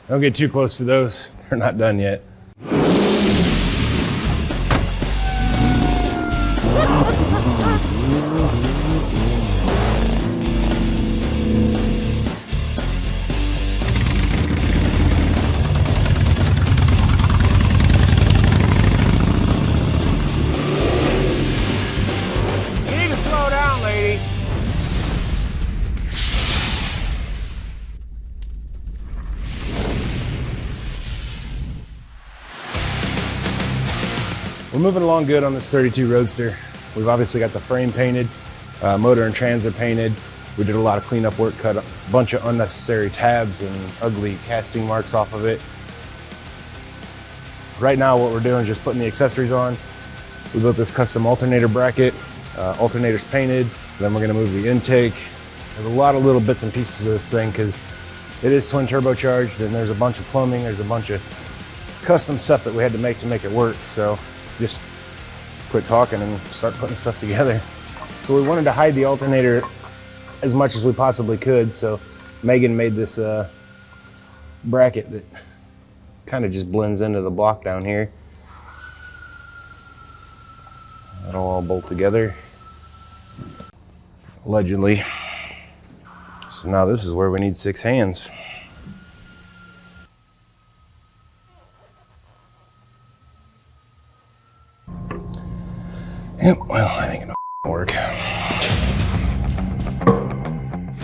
Don't get too close to those. They're not done yet. We're moving along good on this 32 Roadster. We've obviously got the frame painted, motor and trans are painted. We did a lot of cleanup work, cut a bunch of unnecessary tabs and ugly casting marks off of it. Right now what we're doing is just putting the accessories on. We built this custom alternator bracket, alternator's painted, then we're gonna move the intake. There's a lot of little bits and pieces of this thing because it is twin turbocharged, and there's a bunch of plumbing, there's a bunch of custom stuff that we had to make it work. So just quit talking and start putting stuff together. So we wanted to hide the alternator as much as we possibly could. So Megan made this bracket that kind of just blends into the block down here. That'll all bolt together, allegedly. So now this is where we need 6 hands. Yep, well, I think it'll work.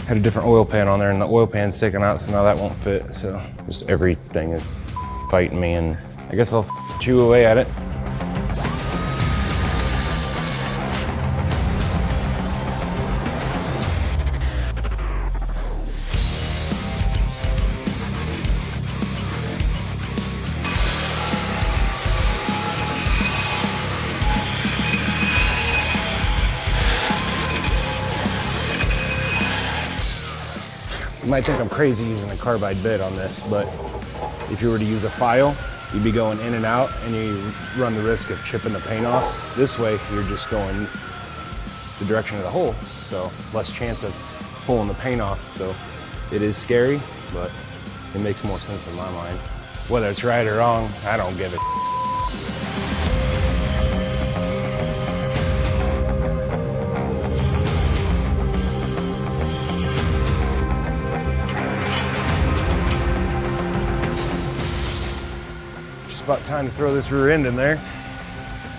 Had a different oil pan on there, and the oil pan's sticking out, so now that won't fit. So just everything is fighting me, and I guess I'll chew away at it. You might think I'm crazy using a carbide bit on this, but if you were to use a file, you'd be going in and out, and you run the risk of chipping the paint off. This way, you're just going the direction of the hole, so less chance of pulling the paint off. So it is scary, but it makes more sense in my mind. Whether it's right or wrong, I don't give a about time to throw this rear end in there.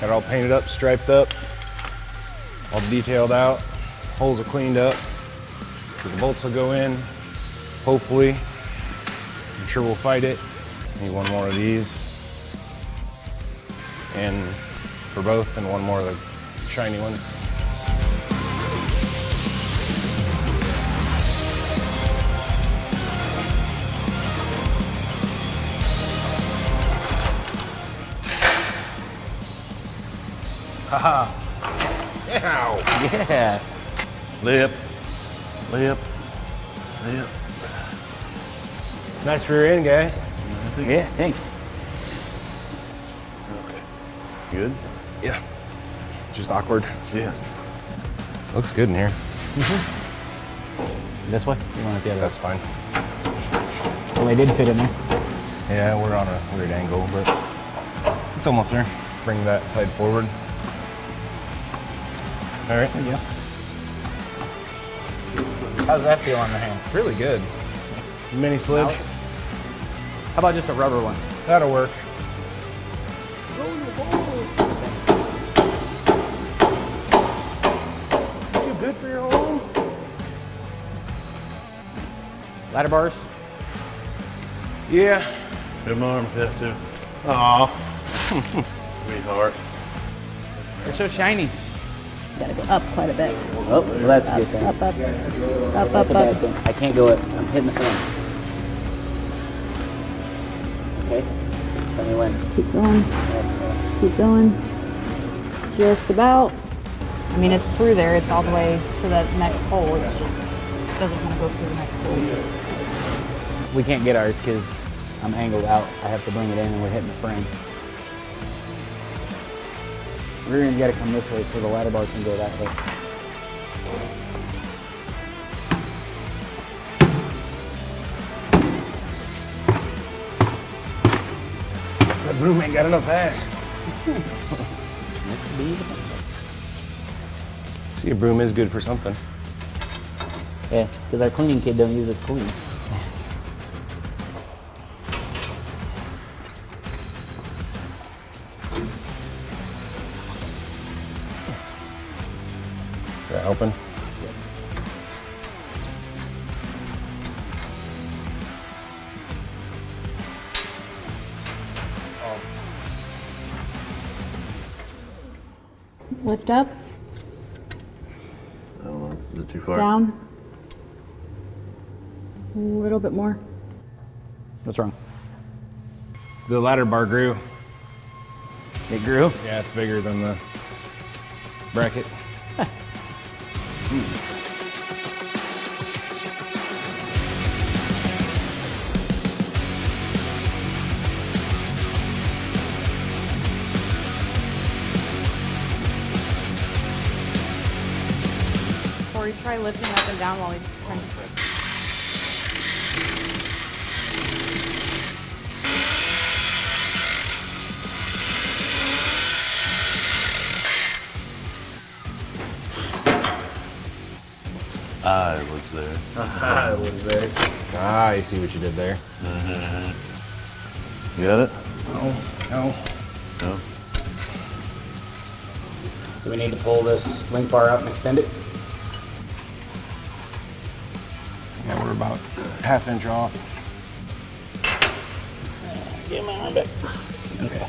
Got it all painted up, striped up, all detailed out. Holes are cleaned up. So the bolts will go in, hopefully. I'm sure we'll fight it. Need one more of these. And for both, and one more of the shiny ones. Haha. Ow. Yeah. Lip. Lip. Lip. Nice rear end, guys. Yeah, thanks. Okay. Good? Yeah. Just awkward. Yeah. Looks good in here. This way? You want it the other way? That's fine. Well, they did fit in there. Yeah, we're on a weird angle, but it's almost there. Bring that side forward. All right. There you go. How's that feel on the hand? Really good. Mini sledge. How about just a rubber one? That'll work. Too good for your home? Ladder bars? Yeah. Good arm test too. Aw. Sweetheart. They're so shiny. Gotta go up quite a bit. Oh, well, that's a good thing. Up, up, up, That's up, a bad up. thing. I can't go up. I'm hitting the frame. Okay. Tell me when. Keep going. Keep going. Just about. I mean, it's through there. It's all the way to that next hole. It's just doesn't want to go through the next hole. We can't get ours because I'm angled out. I have to bring it in and we're hitting the frame. Rear end's got to come this way so the ladder bar can go that way. broom ain't got enough ass. Nice to be. See, a broom is good for something. Yeah, because our cleaning kid don't use it to clean. Is that helping? Lift up, I don't know. Is it too far? down. A little bit more. What's wrong? The ladder bar grew. It grew? Yeah, it's bigger than the bracket. Or you try lifting up and down while he's trying to flip. I was there. I was there. Ah, I see what you did there. You got it? No. No. Do we need to pull this link bar out and extend it? Yeah, we're about ½ inch off. Get my arm back. Okay.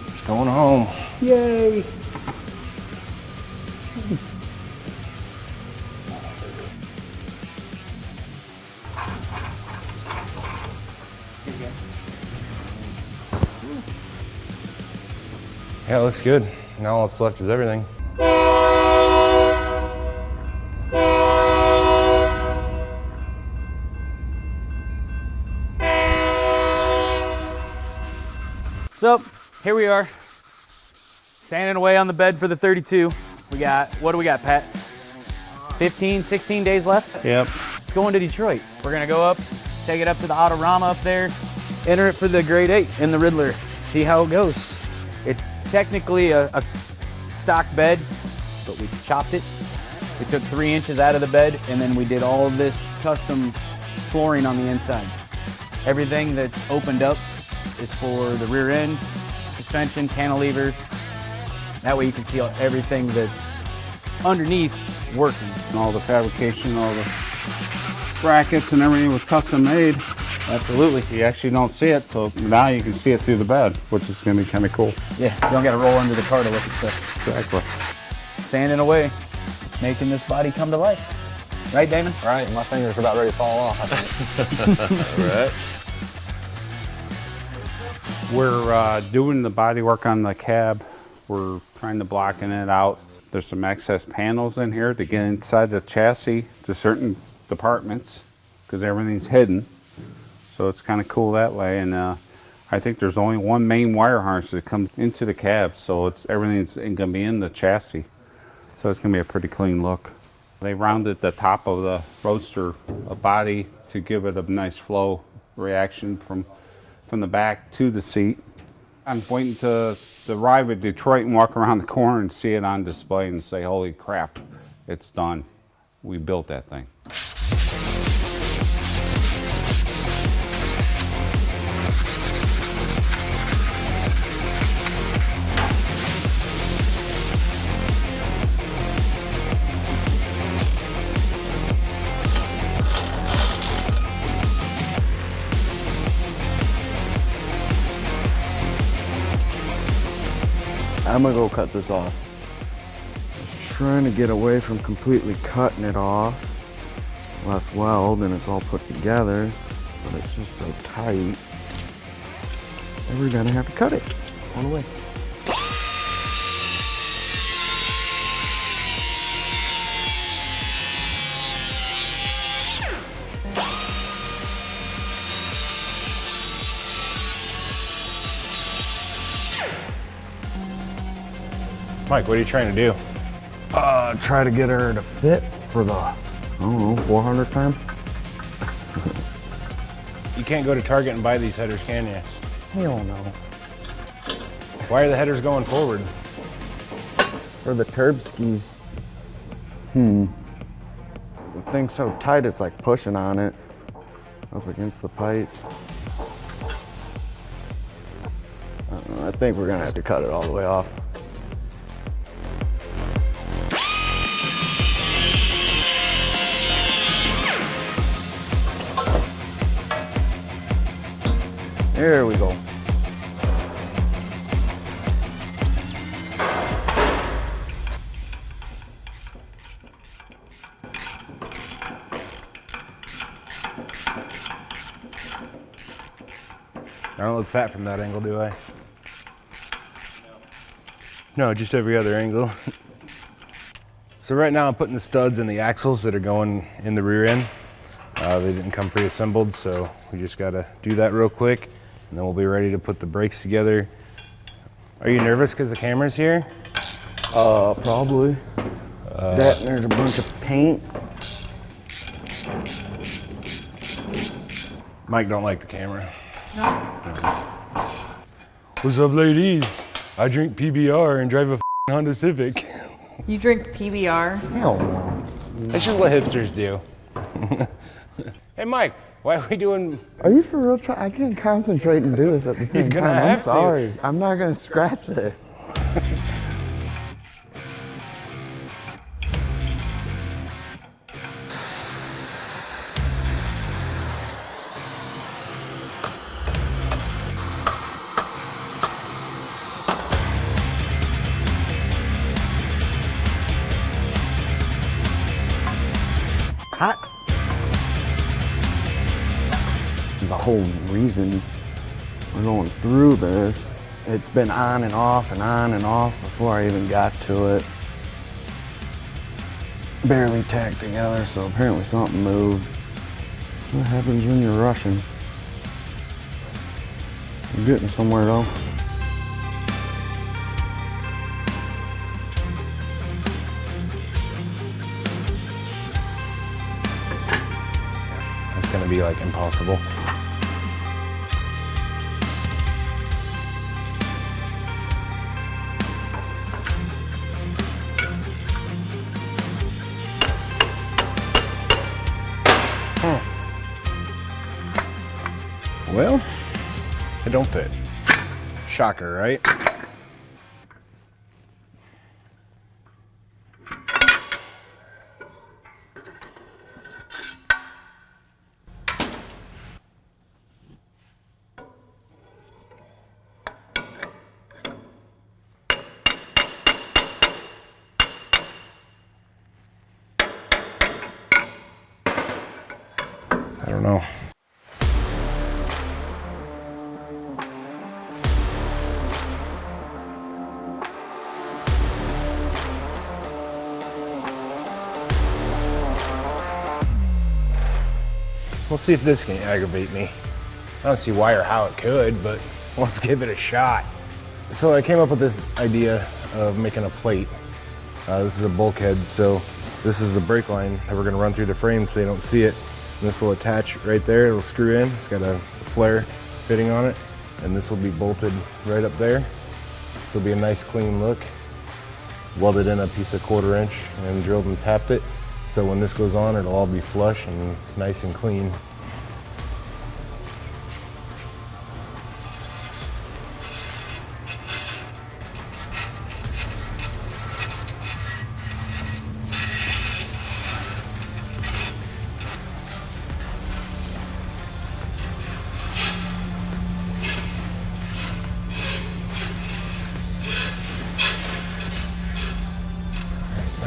Just going home. Yay! Yeah, it looks good. Now all that's left is everything. So, here we are, standing away on the bed for the 32. We got, what do we got, Pat? 15, 16 days left? Yep. It's going to Detroit. We're gonna go up, take it up to the Autorama up there, enter it for the grade 8 in the Riddler, see how it goes. It's technically a stock bed, but we chopped it. We took 3 inches out of the bed, and then we did all of this custom flooring on the inside. Everything that's opened up is for the rear end, suspension, cantilever. That way you can see everything that's underneath working. And all the fabrication, all the brackets and everything was custom made. Absolutely. You actually don't see it, so now you can see it through the bed, which is going to be kind of cool. Yeah, you don't gotta roll under the car to look at stuff. Exactly. Sanding away, making this body come to life. Right, Damon? Right, my fingers are about ready to fall off. All right. We're doing the body work on the cab. We're trying to blocken it out. There's some access panels in here to get inside the chassis to certain departments because everything's hidden. So it's kind of cool that way. And I think there's only one main wire harness that comes into the cab, so everything's going to be in the chassis. So it's going to be a pretty clean look. They rounded the top of the Roadster body to give it a nice flow reaction from the back to the seat. I'm waiting to arrive at Detroit and walk around the corner and see it on display and say, holy crap, it's done. We built that thing. I'm gonna go cut this off. Just trying to get away from completely cutting it off. Less weld and it's all put together, but it's just so tight. And we're gonna have to cut it all the way. Mike, what are you trying to do? Try to get her to fit for the, I don't know, 400 time? You can't go to Target and buy these headers, can you? Hell no. Why are the headers going forward? For the curb skis. The thing's so tight, it's like pushing on it up against the pipe. I don't know, I think we're gonna have to cut it all the way off. There we go. I don't look fat from that angle, do I? No, just every other angle. So right now I'm putting the studs in the axles that are going in the rear end. They didn't come pre-assembled, so we just gotta do that real quick, and then we'll be ready to put the brakes together. Are you nervous because the camera's here? Probably. That and there's a bunch of paint. Mike don't like the camera. What's up, ladies? I drink PBR and drive a Honda Civic. You drink PBR? Hell no. That's just what hipsters do. Hey, Mike, why are we doing... Are you for real? I can't concentrate and do this at the same gonna time. I'm have to. sorry. I'm not gonna scratch this. Hot. The whole reason we're going through this, it's been on and off before I even got to it. Barely tacked together, so apparently something moved. What happens when you're rushing? You're getting somewhere though. It's gonna be like impossible. Well, it don't fit. Shocker, right? I don't know. We'll see if this can aggravate me. I don't see why or how it could, but let's give it a shot. So I came up with this idea of making a plate. This is a bulkhead, so this is the brake line that we're gonna run through the frame so you don't see it. And this will attach right there, it'll screw in. It's got a flare fitting on it, and this will be bolted right up there. So it'll be a nice clean look. Welded in a piece of 1/4 inch and drilled and tapped it. So when this goes on, it'll all be flush and nice and clean.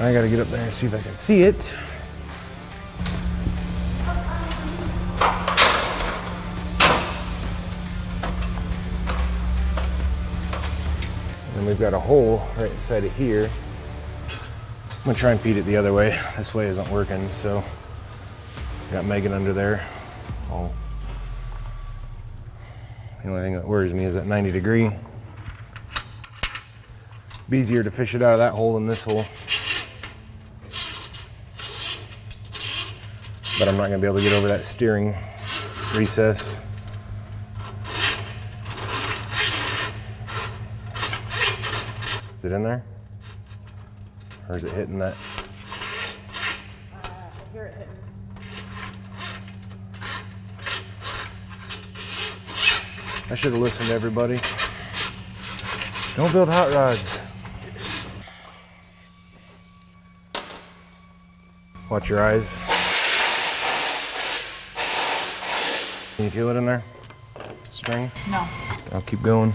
I gotta get up there and see if I can see it. And we've got a hole right inside of here. I'm gonna try and feed it the other way. This way isn't working, so got Megan under there. Oh. The only thing that worries me is that 90 degree. Be easier to fish it out of that hole than this hole. But I'm not gonna be able to get over that steering recess. it in there? Or is it hitting that? I hear it hitting. I should have listened to everybody. Don't build hot rods. Watch your eyes. Can you feel it in there? String? No. I'll keep going.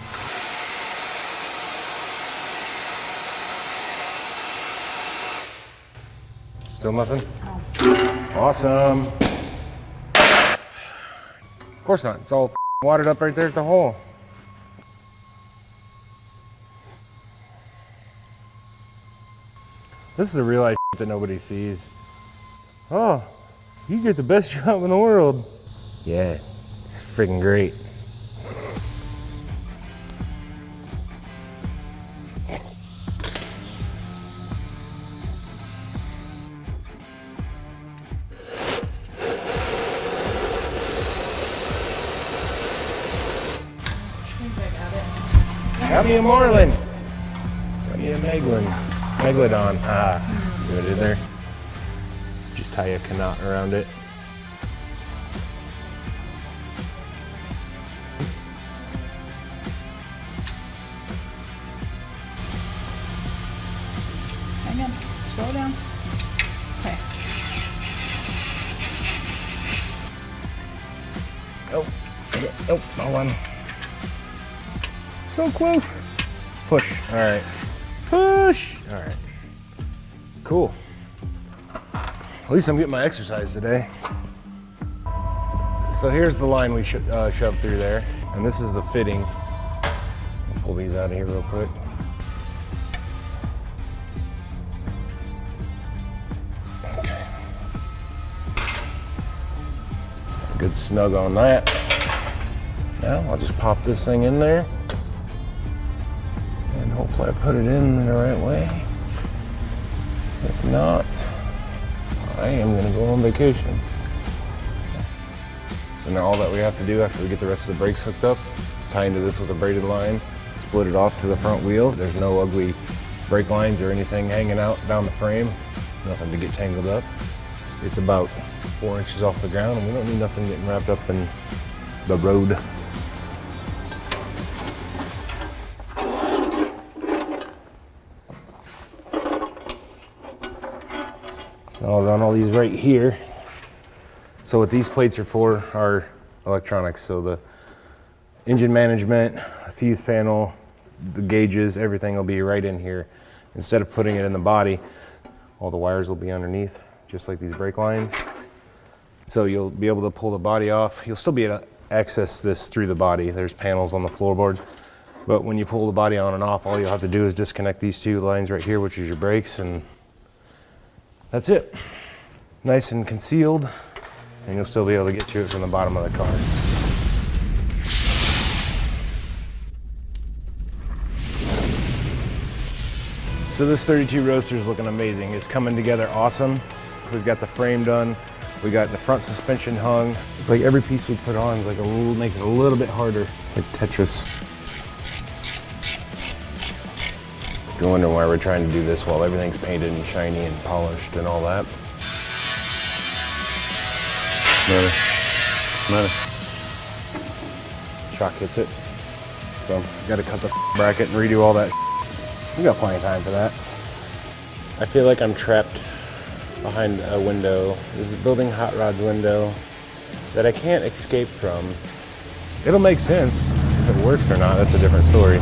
Still nothing? No. Awesome. Of course not. It's all watered up right there at the hole. This is a real life that nobody sees. Oh, you get the best job in the world. Yeah, it's freaking great. Got me a Marlin. Got me a Megalon. Megalodon. Ah, see what I did there? Just tie a knot around it. Hang on. Slow down. Okay. Oh, wrong one. So close. Push. All right. Push. All right. Cool. At least I'm getting my exercise today. So here's the line we shoved through there, and this is the fitting. I'll pull these out of here real quick. Okay. Good snug on that. Now I'll just pop this thing in there. And hopefully I put it in the right way. If not, I am gonna go on vacation. So now all that we have to do after we get the rest of the brakes hooked up is tie into this with a braided line, split it off to the front wheel. There's no ugly brake lines or anything hanging out down the frame. Nothing to get tangled up. It's about 4 inches off the ground and we don't need nothing getting wrapped up in the road. So I'll run all these right here. So what these plates are for are electronics. So the engine management, fuse panel, the gauges, everything will be right in here. Instead of putting it in the body, all the wires will be underneath, just like these brake lines. So you'll be able to pull the body off. You'll still be able to access this through the body. There's panels on the floorboard. But when you pull the body on and off, all you'll have to do is disconnect these two lines right here, which is your brakes, and that's it. Nice and concealed, and you'll still be able to get to it from the bottom of the car. So this 32 Roadster is looking amazing. It's coming together awesome. We've got the frame done. We got the front suspension hung. It's like every piece we put on is like makes it a little bit harder, like Tetris. If you're wondering why we're trying to do this while everything's painted and shiny and polished and all that. Shock hits it. So gotta cut the bracket and redo all that. We got plenty of time for that. I feel like I'm trapped behind a window. This is building hot rods window that I can't escape from. It'll make sense. If it works or not, that's a different story.